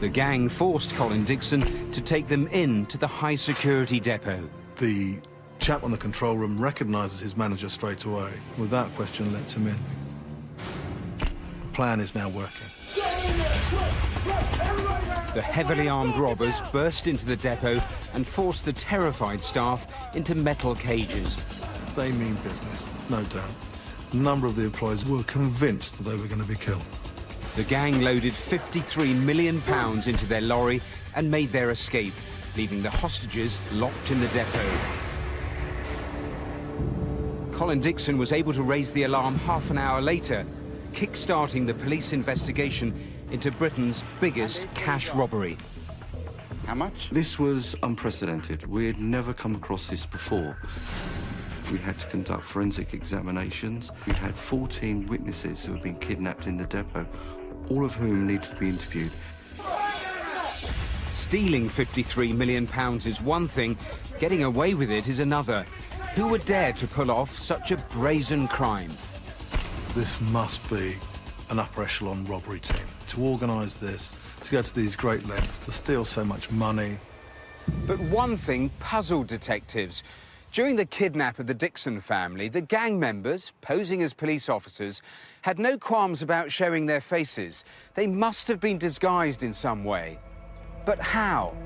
The gang forced Colin Dixon to take them into the high-security depot. The chap on the control room recognises his manager straight away. Without question, lets him in. The plan is now working. The heavily armed robbers burst into the depot and forced the terrified staff into metal cages. They mean business, no doubt. A number of the employees were convinced that they were going to be killed. The gang loaded £53 million into their lorry and made their escape, leaving the hostages locked in the depot. Colin Dixon was able to raise the alarm half an hour later, kick-starting the police investigation into Britain's biggest cash robbery. How much? This was unprecedented. We had never come across this before. We had to conduct forensic examinations. We had 14 witnesses who had been kidnapped in the depot, all of whom needed to be interviewed. Stealing £53 million is one thing, getting away with it is another. Who would dare to pull off such a brazen crime? This must be an upper echelon robbery team. To organise this, to go to these great lengths, to steal so much money. But one thing puzzled detectives. During the kidnap of the Dixon family, the gang members, posing as police officers, had no qualms about showing their faces. They must have been disguised in some way. But how?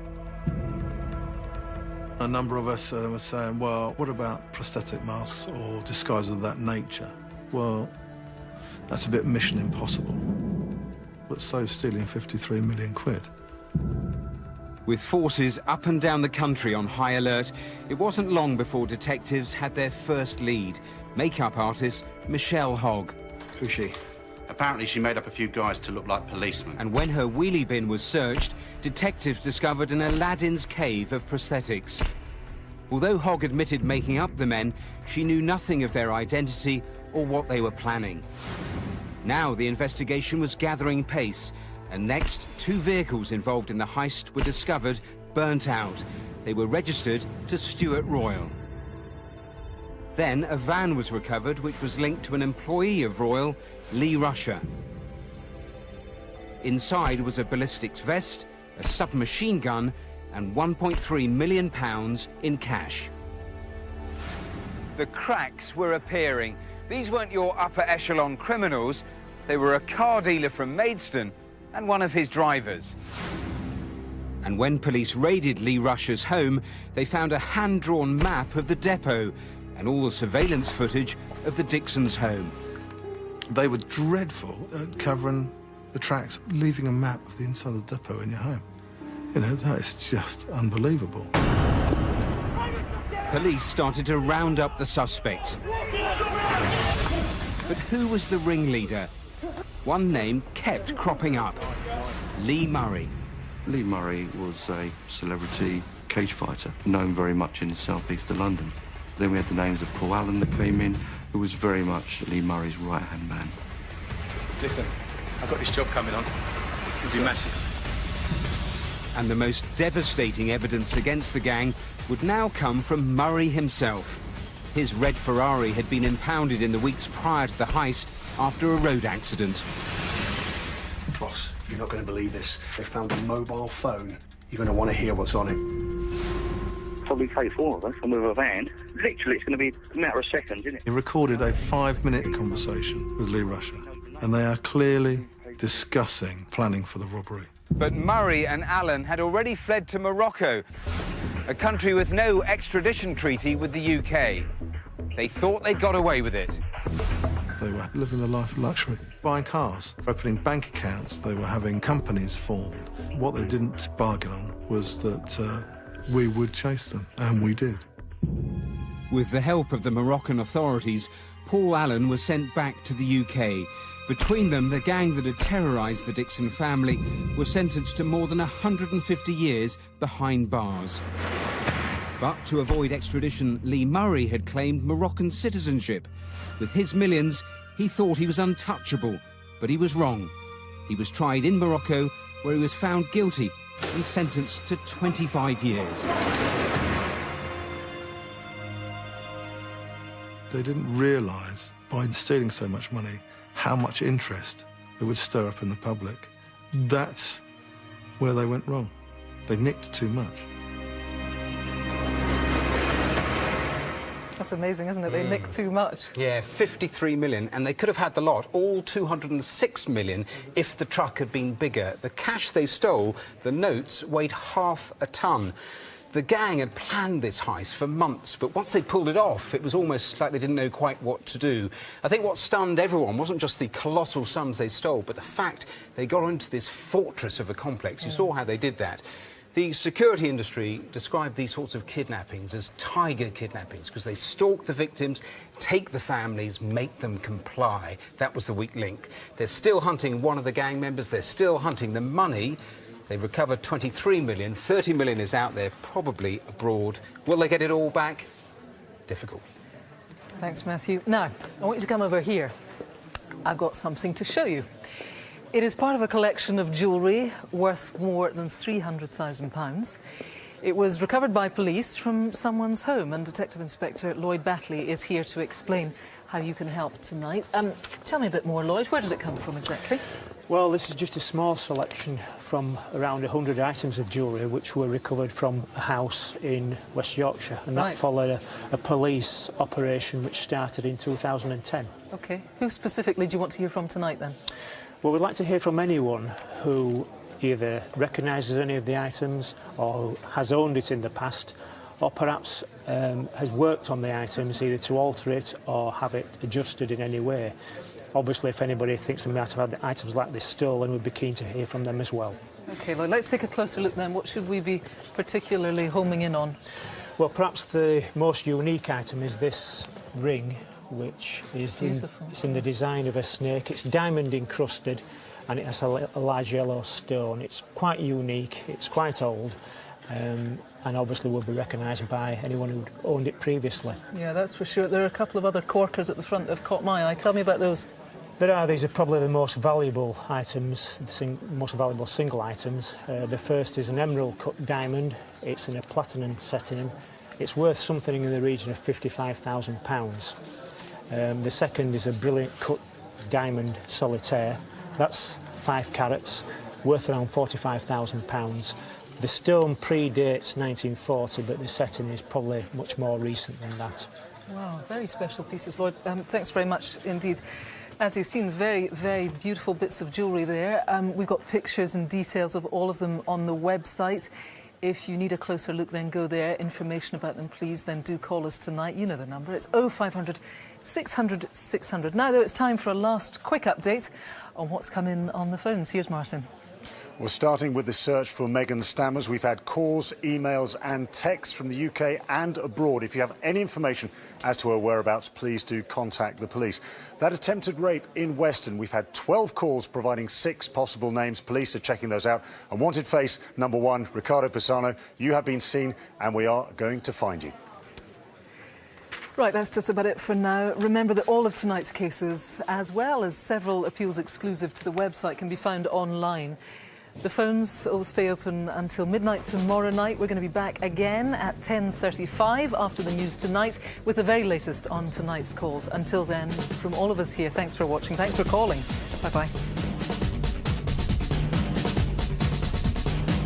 A number of us were saying, well, what about prosthetic masks or disguises of that nature? Well, that's a bit mission impossible. But so stealing 53 million quid. With forces up and down the country on high alert, it wasn't long before detectives had their first lead. Makeup artist Michelle Hogg. Who's she? Apparently she made up a few guys to look like policemen. And when her wheelie bin was searched, detectives discovered an Aladdin's cave of prosthetics. Although Hogg admitted making up the men, she knew nothing of their identity or what they were planning. Now the investigation was gathering pace, and next, 2 vehicles involved in the heist were discovered, burnt out. They were registered to Stuart Royal. Then a van was recovered which was linked to an employee of Royal, Lee Rusher. Inside was a ballistics vest, a submachine gun, and £1.3 million in cash. The cracks were appearing. These weren't your upper echelon criminals. They were a car dealer from Maidstone and one of his drivers. And when police raided Lee Rusher's home, they found a hand-drawn map of the depot and all the surveillance footage of the Dixons' home. They were dreadful at covering the tracks, leaving a map of the inside of the depot in your home. You know, that is just unbelievable. Police started to round up the suspects. But who was the ringleader? One name kept cropping up: Lee Murray. Lee Murray was a celebrity cage fighter, known very much in the southeast of London. Then we had the names of Paul Allen that came in, who was very much Lee Murray's right-hand man. Listen, I've got this job coming on. It'll be massive. And the most devastating evidence against the gang would now come from Murray himself. His red Ferrari had been impounded in the weeks prior to the heist after a road accident. Boss, you're not going to believe this. They found a mobile phone. You're going to want to hear what's on it. Probably take 4 of us, and with a van. Literally, it's going to be a matter of seconds, isn't it? He recorded a 5-minute conversation with Lee Rusher, and they are clearly discussing planning for the robbery. But Murray and Allen had already fled to Morocco, a country with no extradition treaty with the UK. They thought they'd got away with it. They were living a life of luxury, buying cars, opening bank accounts. They were having companies formed. What they didn't bargain on was that we would chase them, and we did. With the help of the Moroccan authorities, Paul Allen was sent back to the UK. Between them, the gang that had terrorised the Dixon family were sentenced to more than 150 years behind bars. But to avoid extradition, Lee Murray had claimed Moroccan citizenship. With his millions, he thought he was untouchable, but he was wrong. He was tried in Morocco, where he was found guilty and sentenced to 25 years. They didn't realise, by stealing so much money, how much interest it would stir up in the public. That's where they went wrong. They nicked too much. That's amazing, isn't it? They nicked too much. Yeah, 53 million, and they could have had the lot, all 206 million, if the truck had been bigger. The cash they stole, the notes, weighed half a tonne. The gang had planned this heist for months, but once they pulled it off, it was almost like they didn't know quite what to do. I think what stunned everyone wasn't just the colossal sums they stole, but the fact they got into this fortress of a complex. You saw how they did that. The security industry described these sorts of kidnappings as tiger kidnappings because they stalk the victims, take the families, make them comply. That was the weak link. They're still hunting one of the gang members. They're still hunting the money. They've recovered 23 million. 30 million is out there, probably abroad. Will they get it all back? Difficult. Thanks, Matthew. Now, I want you to come over here. I've got something to show you. It is part of a collection of jewellery worth more than £300,000. It was recovered by police from someone's home, and Detective Inspector Lloyd Batley is here to explain how you can help tonight. Tell me a bit more, Lloyd. Where did it come from exactly? Well, this is just a small selection from around 100 items of jewellery which were recovered from a house in West Yorkshire, and that followed a police operation which started in 2010. OK. Who specifically do you want to hear from tonight, then? Well, we'd like to hear from anyone who either recognises any of the items or has owned it in the past, or perhaps has worked on the items either to alter it or have it adjusted in any way. Obviously, if anybody thinks they might have had the items like this stolen, we'd be keen to hear from them as well. OK, well, let's take a closer look then. What should we be particularly homing in on? Well, perhaps the most unique item is this ring, which is in the design of a snake. It's diamond encrusted and it has a large yellow stone. It's quite unique, it's quite old, and obviously will be recognised by anyone who'd owned it previously. Yeah, that's for sure. There are a couple of other corkers at the front that have caught my eye. Tell me about those. These are probably the most valuable items, the most valuable single items. The first is an emerald cut diamond. It's in a platinum setting. It's worth something in the region of £55,000. The second is a brilliant cut diamond solitaire. That's 5 carats, worth around £45,000. The stone predates 1940, but the setting is probably much more recent than that. Wow, very special pieces, Lloyd. Thanks very much indeed. As you've seen, very, very beautiful bits of jewellery there. We've got pictures and details of all of them on the website. If you need a closer look, then go there. Information about them, please, then do call us tonight. You know the number. It's 0500 600 600. Now, though, it's time for a last quick update on what's come in on the phones. Here's Martin. Well, starting with the search for Megan Stammers, we've had calls, emails and texts from the UK and abroad. If you have any information as to her whereabouts, please do contact the police. That attempted rape in Weston, we've had 12 calls providing 6 possible names. Police are checking those out. And wanted face number 1, Ricardo Pisano, you have been seen and we are going to find you. Right, that's just about it for now. Remember that all of tonight's cases, as well as several appeals exclusive to the website, can be found online. The phones will stay open until midnight tomorrow night. We're going to be back again at 10:35 after the news tonight with the very latest on tonight's calls. Until then, from all of us here, thanks for watching. Thanks for calling. Bye-bye.